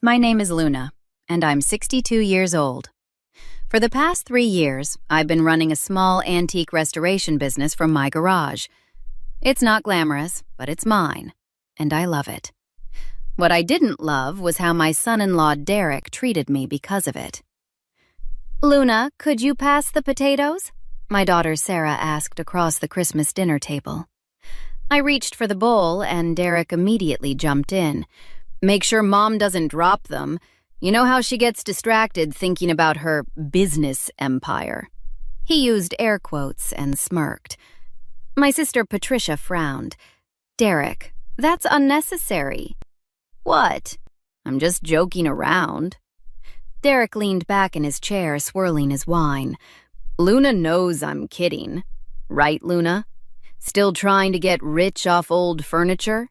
My name is Luna, and I'm 62 years old. For the past 3 years, I've been running a small antique restoration business from my garage. It's not glamorous, but it's mine, and I love it. What I didn't love was how my son-in-law Derek treated me because of it. "Luna, could you pass the potatoes?" my daughter Sarah asked across the Christmas dinner table. I reached for the bowl, and Derek immediately jumped in. "Make sure Mom doesn't drop them. You know how she gets distracted thinking about her business empire." He used air quotes and smirked. My sister Patricia frowned. "Derek, that's unnecessary." "What? I'm just joking around." Derek leaned back in his chair, swirling his wine. "Luna knows I'm kidding. Right, Luna? Still trying to get rich off old furniture?"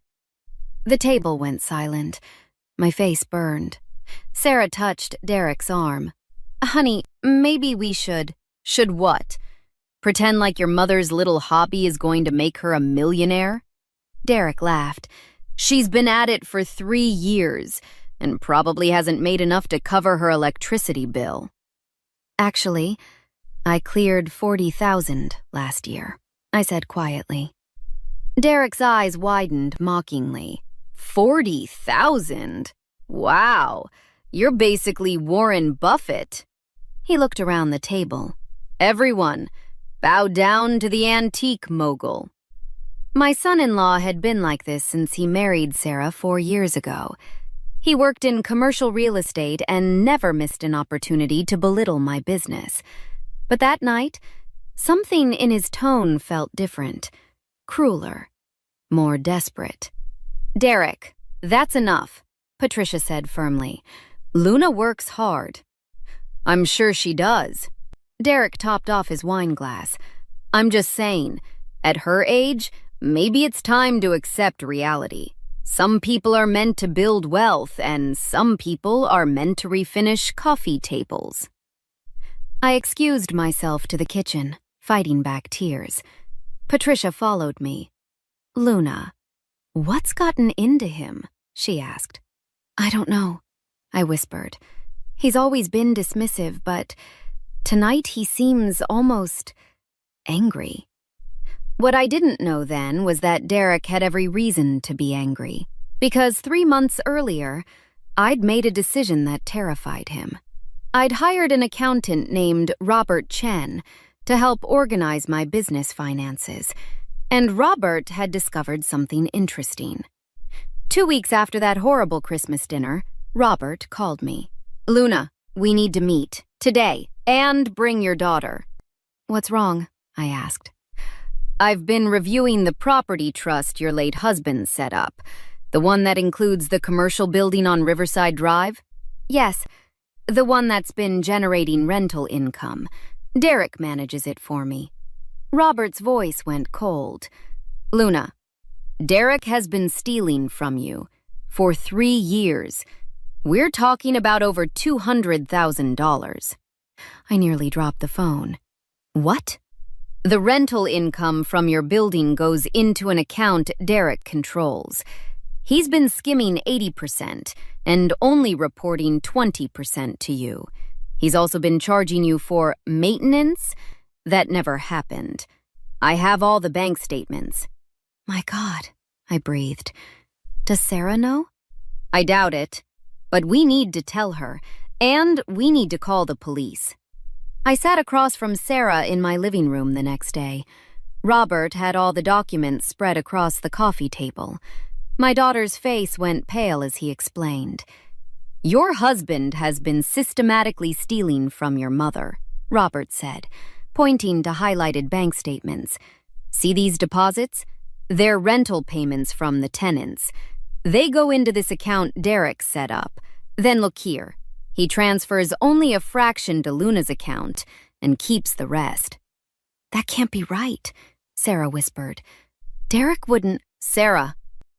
The table went silent. My face burned. Sarah touched Derek's arm. "Honey, maybe we should." "Should what? Pretend like your mother's little hobby is going to make her a millionaire?" Derek laughed. "She's been at it for 3 years and probably hasn't made enough to cover her electricity bill." "Actually, I cleared 40,000 last year," I said quietly. Derek's eyes widened mockingly. 40,000? Wow, you're basically Warren Buffett. He looked around the table. "Everyone, bow down to the antique mogul." My son-in-law had been like this since he married Sarah 4 years ago. He worked in commercial real estate and never missed an opportunity to belittle my business. But that night, something in his tone felt different, crueler, more desperate. "Derek, that's enough," Patricia said firmly. "Luna works hard." "I'm sure she does." Derek topped off his wine glass. "I'm just saying, at her age, maybe it's time to accept reality. Some people are meant to build wealth, and some people are meant to refinish coffee tables." I excused myself to the kitchen, fighting back tears. Patricia followed me. "Luna, what's gotten into him?" she asked. "I don't know," I whispered. "He's always been dismissive, but tonight he seems almost angry." What I didn't know then was that Derek had every reason to be angry, because 3 months earlier, I'd made a decision that terrified him. I'd hired an accountant named Robert Chen to help organize my business finances, and Robert had discovered something interesting. 2 weeks after that horrible Christmas dinner, Robert called me. "Luna, we need to meet, today, and bring your daughter." "What's wrong?" I asked. "I've been reviewing the property trust your late husband set up, the one that includes the commercial building on Riverside Drive." "Yes, the one that's been generating rental income. Derek manages it for me." Robert's voice went cold. "Luna, Derek has been stealing from you for 3 years. We're talking about over $200,000. I nearly dropped the phone. "What?" "The rental income from your building goes into an account Derek controls. He's been skimming 80% and only reporting 20% to you. He's also been charging you for maintenance. That never happened. I have all the bank statements." "My God," I breathed. "Does Sarah know?" "I doubt it, but we need to tell her, and we need to call the police." I sat across from Sarah in my living room the next day. Robert had all the documents spread across the coffee table. My daughter's face went pale as he explained. "Your husband has been systematically stealing from your mother," Robert said, pointing to highlighted bank statements. "See these deposits? They're rental payments from the tenants. They go into this account Derek set up. Then look here. He transfers only a fraction to Luna's account and keeps the rest." "That can't be right," Sarah whispered. "Derek wouldn't—" "Sarah,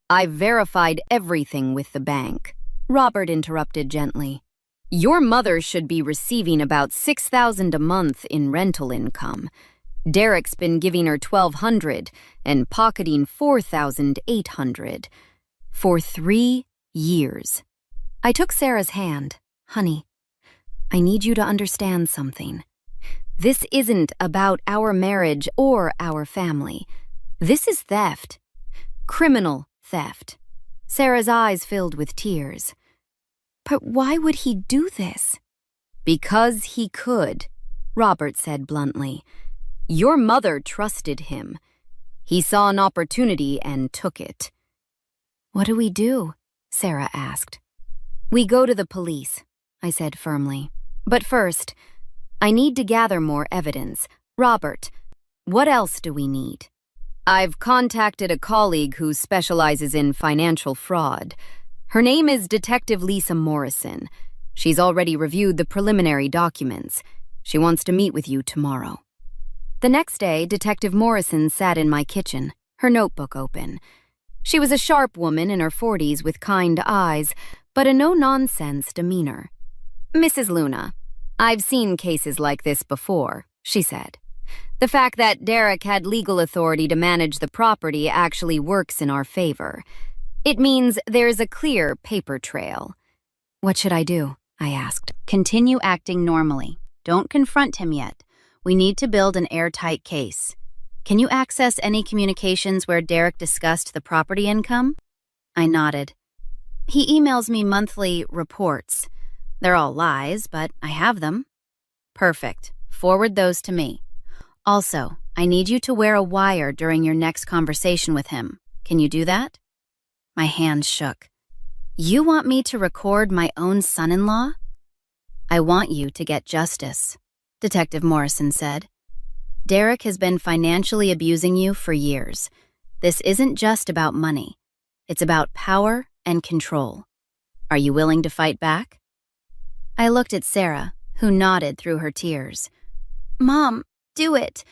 I've verified everything with the bank," Robert interrupted gently. "Your mother should be receiving about $6,000 a month in rental income. Derek's been giving her $1,200 and pocketing $4,800 for 3 years. I took Sarah's hand. Honey, I need you to understand something. This isn't about our marriage or our family. This is theft. Criminal theft. Sarah's eyes filled with tears. But why would he do this? Because he could, Robert said bluntly. Your mother trusted him. He saw an opportunity and took it. What do we do? Sarah asked. We go to the police, I said firmly. But first, I need to gather more evidence. Robert, what else do we need? I've contacted a colleague who specializes in financial fraud. Her name is Detective Lisa Morrison. She's already reviewed the preliminary documents. She wants to meet with you tomorrow. The next day, Detective Morrison sat in my kitchen, her notebook open. She was a sharp woman in her 40s with kind eyes, but a no-nonsense demeanor. Mrs. Luna, I've seen cases like this before, she said. The fact that Derek had legal authority to manage the property actually works in our favor. It means there's a clear paper trail. What should I do? I asked. Continue acting normally. Don't confront him yet. We need to build an airtight case. Can you access any communications where Derek discussed the property income? I nodded. He emails me monthly reports. They're all lies, but I have them. Perfect. Forward those to me. Also, I need you to wear a wire during your next conversation with him. Can you do that? My hands shook. You want me to record my own son-in-law? I want you to get justice, Detective Morrison said. Derek has been financially abusing you for years. This isn't just about money. It's about power and control. Are you willing to fight back? I looked at Sarah, who nodded through her tears. Mom, do it.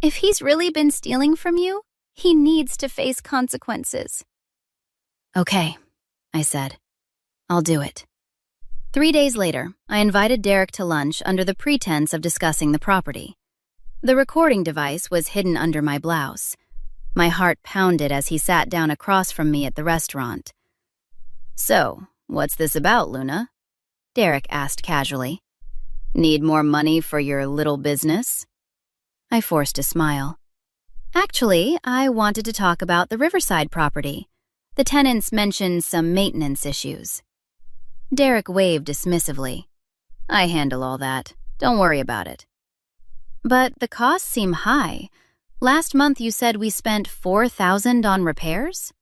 If he's really been stealing from you, he needs to face consequences. Okay, I said. I'll do it. 3 days later, I invited Derek to lunch under the pretense of discussing the property. The recording device was hidden under my blouse. My heart pounded as he sat down across from me at the restaurant. So, what's this about, Luna? Derek asked casually. Need more money for your little business? I forced a smile. Actually, I wanted to talk about the Riverside property. The tenants mentioned some maintenance issues. Derek waved dismissively. I handle all that. Don't worry about it. But the costs seem high. Last month you said we spent $4,000 on repairs?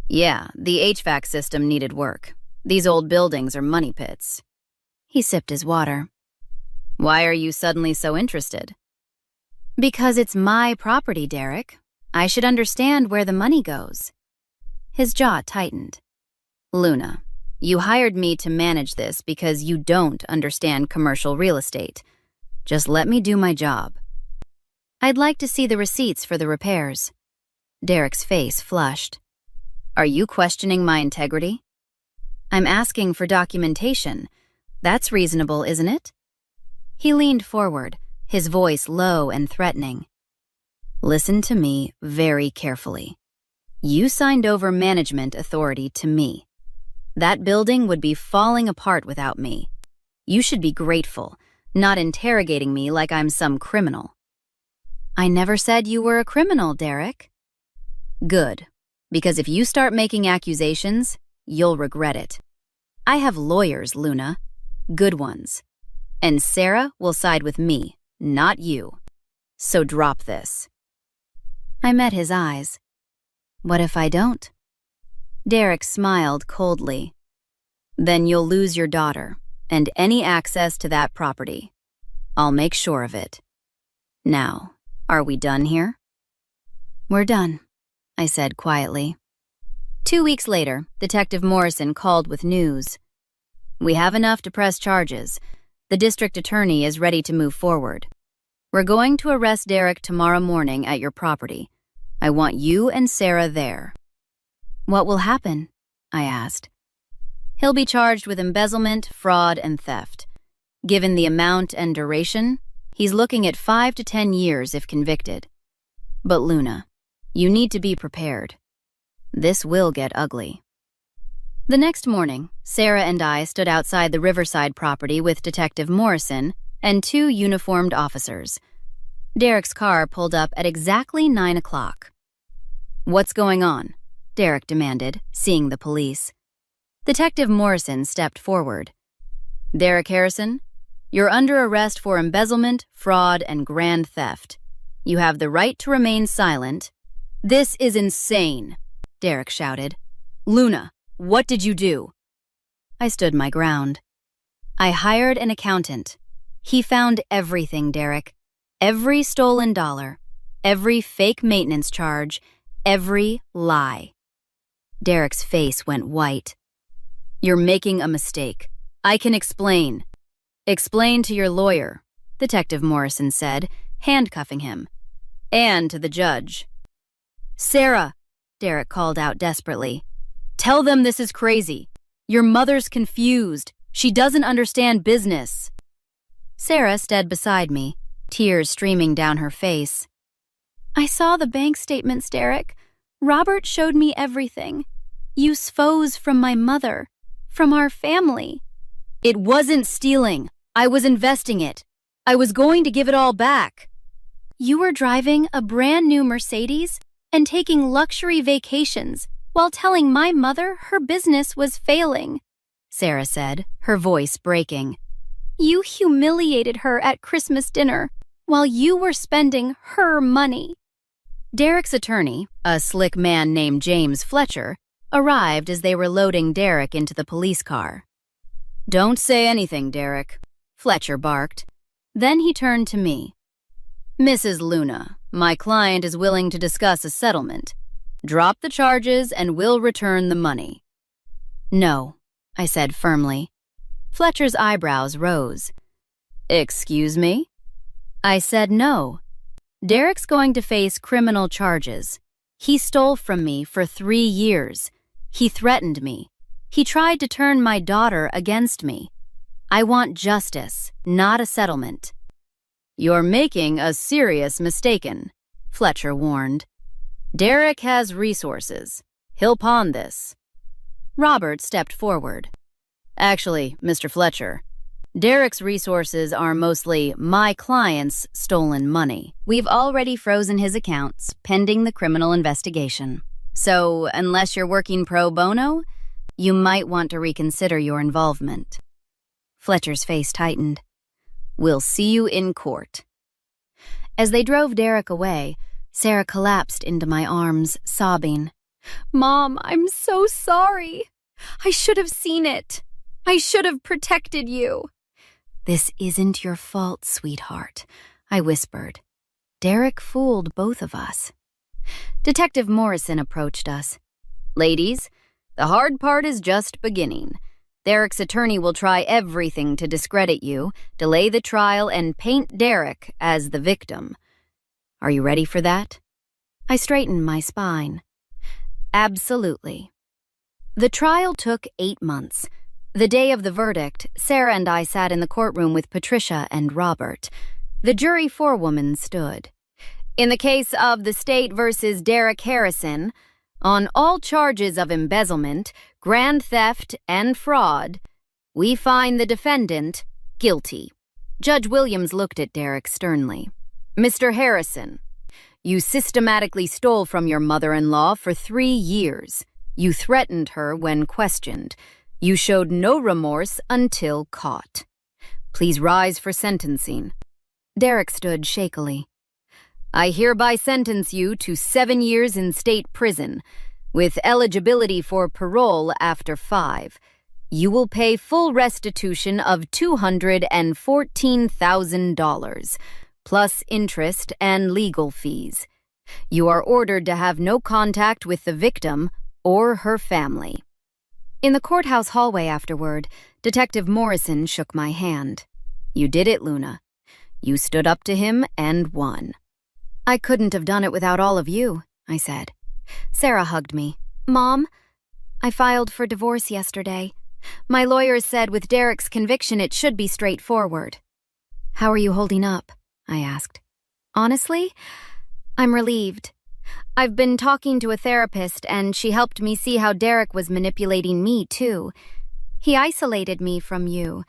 Yeah, the HVAC system needed work. These old buildings are money pits. He sipped his water. Why are you suddenly so interested? Because it's my property, Derek. I should understand where the money goes. His jaw tightened. Luna, you hired me to manage this because you don't understand commercial real estate. Just let me do my job. I'd like to see the receipts for the repairs. Derek's face flushed. Are you questioning my integrity? I'm asking for documentation. That's reasonable, isn't it? He leaned forward, his voice low and threatening. Listen to me very carefully. You signed over management authority to me. That building would be falling apart without me. You should be grateful, not interrogating me like I'm some criminal. I never said you were a criminal, Derek. Good, because if you start making accusations, you'll regret it. I have lawyers, Luna. Good ones. And Sarah will side with me, not you. So drop this. I met his eyes. What if I don't? Derek smiled coldly. Then you'll lose your daughter and any access to that property. I'll make sure of it. Now, are we done here? We're done, I said quietly. 2 weeks later, Detective Morrison called with news. We have enough to press charges. The district attorney is ready to move forward. We're going to arrest Derek tomorrow morning at your property. I want you and Sarah there. What will happen? I asked. He'll be charged with embezzlement, fraud, and theft. Given the amount and duration, he's looking at 5 to 10 years if convicted. But Luna, you need to be prepared. This will get ugly. The next morning, Sarah and I stood outside the Riverside property with Detective Morrison and 2 uniformed officers. Derek's car pulled up at exactly 9 o'clock. "What's going on?" Derek demanded, seeing the police. Detective Morrison stepped forward. "Derek Harrison, you're under arrest for embezzlement, fraud, and grand theft. You have the right to remain silent." "This is insane," Derek shouted. "Luna, what did you do?" I stood my ground. "I hired an accountant. He found everything, Derek. Every stolen dollar, every fake maintenance charge, every lie." Derek's face went white. "You're making a mistake. I can explain." "Explain to your lawyer," Detective Morrison said, handcuffing him. "And to the judge." "Sarah," Derek called out desperately. "Tell them this is crazy. Your mother's confused. She doesn't understand business." Sarah stood beside me, tears streaming down her face. "I saw the bank statements, Derek. Robert showed me everything. You SFOs from my mother, from our family." "It wasn't stealing. I was investing it. I was going to give it all back." "You were driving a brand new Mercedes and taking luxury vacations while telling my mother her business was failing," Sarah said, her voice breaking. "You humiliated her at Christmas dinner while you were spending her money." Derek's attorney, a slick man named James Fletcher, arrived as they were loading Derek into the police car. "Don't say anything, Derek," Fletcher barked. Then he turned to me. "Mrs. Luna, my client is willing to discuss a settlement. Drop the charges and we'll return the money." "No," I said firmly. Fletcher's eyebrows rose. "Excuse me?" I said no. Derek's going to face criminal charges. He stole from me for 3 years. He threatened me. He tried to turn my daughter against me. I want justice, not a settlement." "You're making a serious mistake," Fletcher warned. "Derek has resources. He'll pawn this." Robert stepped forward. "Actually, Mr. Fletcher, Derek's resources are mostly my client's stolen money. We've already frozen his accounts, pending the criminal investigation. So, unless you're working pro bono, you might want to reconsider your involvement." Fletcher's face tightened. "We'll see you in court." As they drove Derek away, Sarah collapsed into my arms, sobbing. "Mom, I'm so sorry. I should have seen it. I should have protected you." "This isn't your fault, sweetheart," I whispered. "Derek fooled both of us." Detective Morrison approached us. "Ladies, the hard part is just beginning. Derek's attorney will try everything to discredit you, delay the trial, and paint Derek as the victim. Are you ready for that?" I straightened my spine. "Absolutely." The trial took 8 months. The day of the verdict, Sarah and I sat in the courtroom with Patricia and Robert. The jury forewoman stood. "In the case of the state versus Derek Harrison, on all charges of embezzlement, grand theft, and fraud, we find the defendant guilty." Judge Williams looked at Derek sternly. "Mr. Harrison, you systematically stole from your mother-in-law for 3 years. You threatened her when questioned. You showed no remorse until caught. Please rise for sentencing." Derek stood shakily. "I hereby sentence you to 7 years in state prison, with eligibility for parole after 5. You will pay full restitution of $214,000, plus interest and legal fees. You are ordered to have no contact with the victim or her family." In the courthouse hallway afterward, Detective Morrison shook my hand. "You did it, Luna. You stood up to him and won." "I couldn't have done it without all of you," I said. Sarah hugged me. "Mom, I filed for divorce yesterday. My lawyers said with Derek's conviction it should be straightforward." "How are you holding up?" I asked. "Honestly, I'm relieved. I've been talking to a therapist, and she helped me see how Derek was manipulating me, too. He isolated me from you,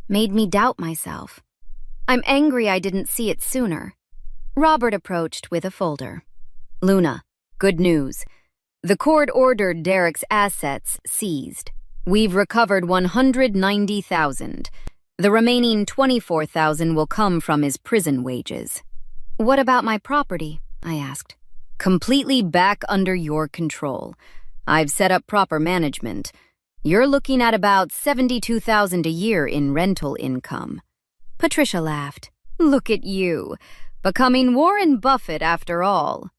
made me doubt myself. I'm angry I didn't see it sooner. Robert approached with a folder. Luna, good news. The court ordered Derek's assets seized. We've recovered $190,000. The remaining $24,000 will come from his prison wages. What about my property? I asked. Completely back under your control. I've set up proper management. You're looking at about $72,000 a year in rental income. Patricia laughed. Look at you, becoming Warren Buffett after all.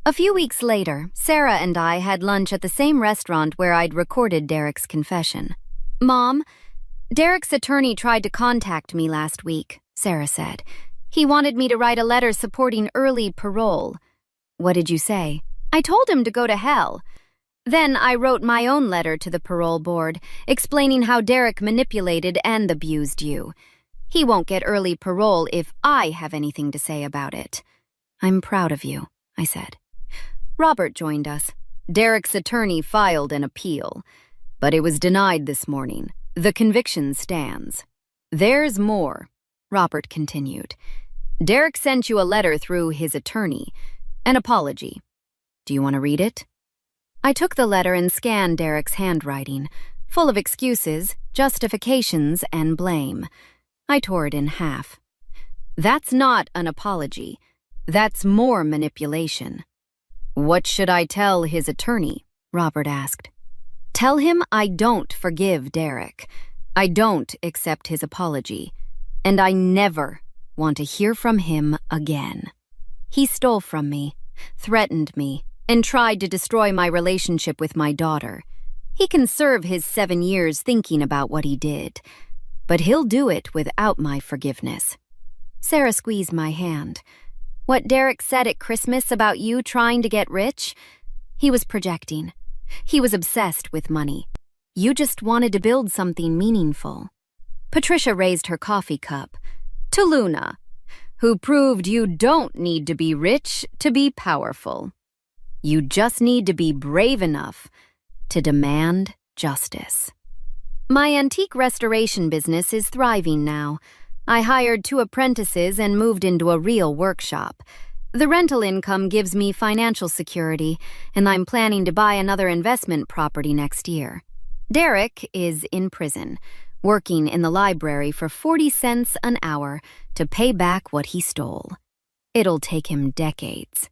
A few weeks later, Sarah and I had lunch at the same restaurant where I'd recorded Derek's confession. Mom, Derek's attorney tried to contact me last week, Sarah said. He wanted me to write a letter supporting early parole. What did you say? I told him to go to hell. Then I wrote my own letter to the parole board, explaining how Derek manipulated and abused you. He won't get early parole if I have anything to say about it. I'm proud of you, I said. Robert joined us. Derek's attorney filed an appeal, but it was denied this morning. The conviction stands. There's more, Robert continued. Derek sent you a letter through his attorney, an apology. Do you want to read it? I took the letter and scanned Derek's handwriting, full of excuses, justifications, and blame. I tore it in half. That's not an apology. That's more manipulation. What should I tell his attorney? Robert asked. Tell him I don't forgive Derek. I don't accept his apology. And I never want to hear from him again. He stole from me, threatened me, and tried to destroy my relationship with my daughter. He can serve his 7 years thinking about what he did, but he'll do it without my forgiveness. Sarah squeezed my hand. What Derek said at Christmas about you trying to get rich? He was projecting. He was obsessed with money. You just wanted to build something meaningful. Patricia raised her coffee cup. To Luna, who proved you don't need to be rich to be powerful. You just need to be brave enough to demand justice. My antique restoration business is thriving now. I hired 2 apprentices and moved into a real workshop. The rental income gives me financial security, and I'm planning to buy another investment property next year. Derek is in prison, working in the library for 40 cents an hour to pay back what he stole. It'll take him decades.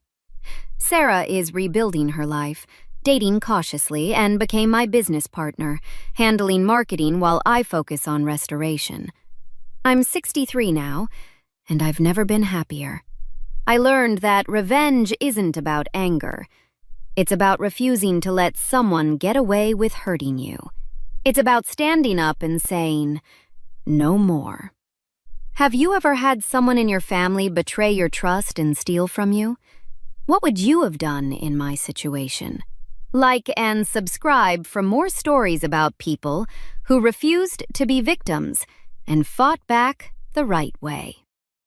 Sarah is rebuilding her life, dating cautiously, and became my business partner, handling marketing while I focus on restoration. I'm 63 now, and I've never been happier. I learned that revenge isn't about anger. It's about refusing to let someone get away with hurting you. It's about standing up and saying, no more. Have you ever had someone in your family betray your trust and steal from you? What would you have done in my situation? Like and subscribe for more stories about people who refused to be victims and fought back the right way.